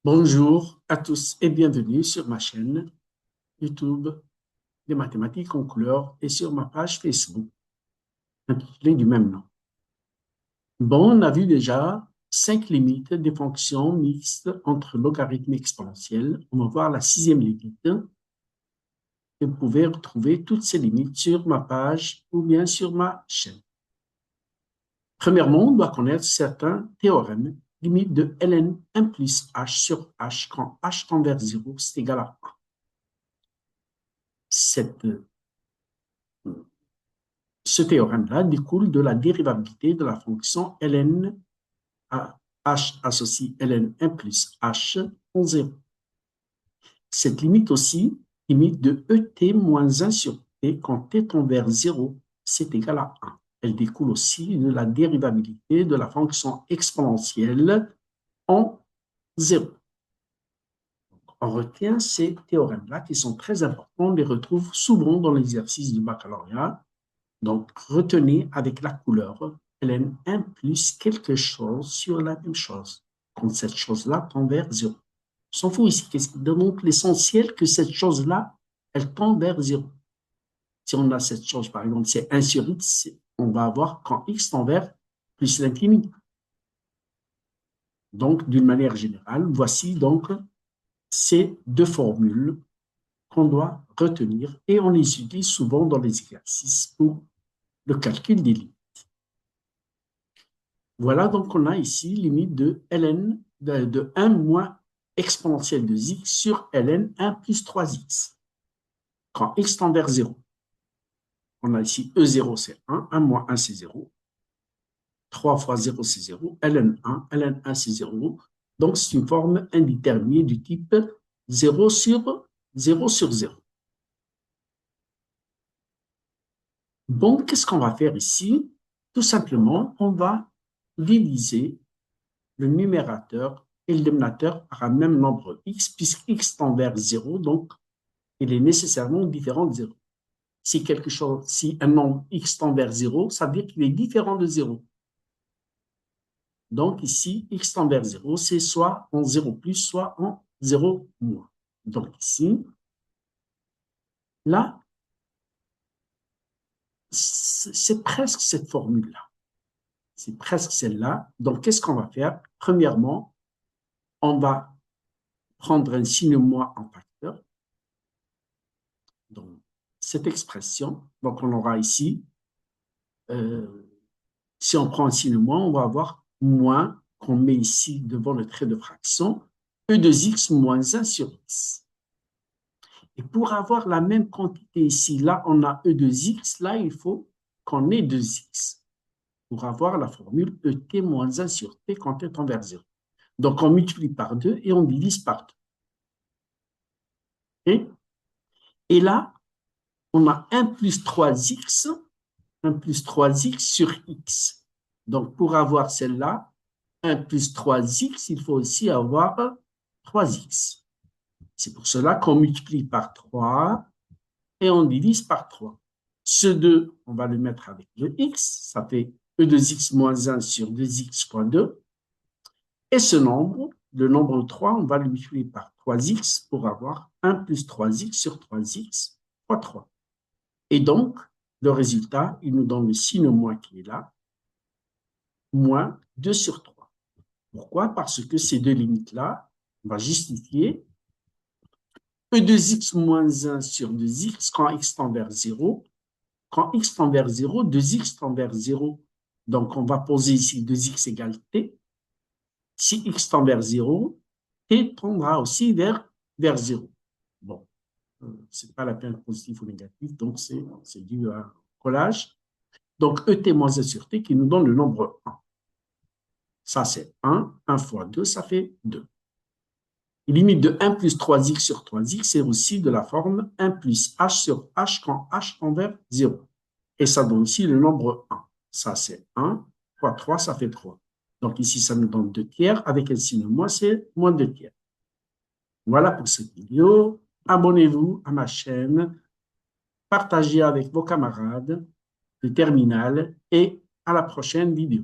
Bonjour à tous et bienvenue sur ma chaîne YouTube des mathématiques en couleur et sur ma page Facebook intitulée du même nom. Bon, on a vu déjà 5 limites des fonctions mixtes entre logarithme et exponentielle. On va voir la 6e limite. Vous pouvez retrouver toutes ces limites sur ma page ou bien sur ma chaîne. Premièrement, on doit connaître certains théorèmes. Limite de ln 1 plus h sur h quand h tend vers 0, c'est égal à 1. Ce théorème-là découle de la dérivabilité de la fonction ln à h associe ln 1 plus h en 0. Cette limite aussi, limite de et moins 1 sur t quand t tend vers 0, c'est égal à 1. Elle découle aussi de la dérivabilité de la fonction exponentielle en 0. On retient ces théorèmes-là qui sont très importants. On les retrouve souvent dans l'exercice du baccalauréat. Donc, retenez avec la couleur ln 1 plus quelque chose sur la même chose. Quand cette chose-là tend vers 0. On s'en fout ici. Qu'est-ce qui démontre l'essentiel que cette chose-là, elle tend vers 0. Si on a cette chose, par exemple, c'est 1 sur x, on va avoir quand x tend vers plus l'infini. Donc, d'une manière générale, voici donc ces deux formules qu'on doit retenir et on les utilise souvent dans les exercices pour le calcul des limites. Voilà, donc on a ici limite de ln de 1 moins exponentielle de x sur ln 1 plus 3x. Quand x tend vers 0, on a ici E0, c'est 1, 1 moins 1, c'est 0. 3 fois 0, c'est 0. ln1, c'est 0. Donc, c'est une forme indéterminée du type 0 sur 0 sur 0. Donc, qu'est-ce qu'on va faire ici? Tout simplement, on va diviser le numérateur et le dénominateur par un même nombre x, puisque x tend vers 0, donc il est nécessairement différent de 0. Si un nombre x tend vers 0, ça veut dire qu'il est différent de 0. Donc ici, x tend vers 0, c'est soit en 0 plus, soit en 0 moins. Donc ici, là, c'est presque cette formule-là. C'est presque celle-là. Donc, qu'est-ce qu'on va faire? Premièrement, on va prendre un signe moins en facteur. Donc, cette expression, donc on aura ici, si on prend un signe moins, on va avoir moins qu'on met ici devant le trait de fraction, e de x moins 1 sur x. Et pour avoir la même quantité ici, là, on a e de x, là, il faut qu'on ait 2x pour avoir la formule et moins 1 sur t quand t tend vers 0. Donc, on multiplie par 2 et on divise par 2. Et là, on a 1 plus 3x, 1 plus 3x sur x. Donc, pour avoir celle-là, 1 plus 3x, il faut aussi avoir 3x. C'est pour cela qu'on multiplie par 3 et on divise par 3. Ce 2, on va le mettre avec le x, ça fait e de x moins 1 sur 2x fois 2. Et ce nombre, le nombre 3, on va le multiplier par 3x pour avoir 1 plus 3x sur 3x fois 3. Et donc, le résultat, il nous donne le signe moins qui est là, moins 2 sur 3. Pourquoi? Parce que ces deux limites-là, on va justifier e de x moins 1 sur 2x quand x tend vers 0. Quand x tend vers 0, 2x tend vers 0. Donc, on va poser ici 2x égale t. Si x tend vers 0, t tendra aussi vers 0. Bon, ce n'est pas la peine positif ou négatif, donc c'est dû à un collage. Donc, et moins 1 sur t qui nous donne le nombre 1. Ça, c'est 1. 1 fois 2, ça fait 2. Limite de 1 plus 3x sur 3x, c'est aussi de la forme 1 plus h sur h quand h tend vers 0. Et ça donne aussi le nombre 1. Ça, c'est 1 fois 3, ça fait 3. Donc ici, ça nous donne 2 tiers. Avec un signe moins, c'est moins 2 tiers. Voilà pour cette vidéo. Abonnez-vous à ma chaîne. Partagez avec vos camarades le terminal et à la prochaine vidéo.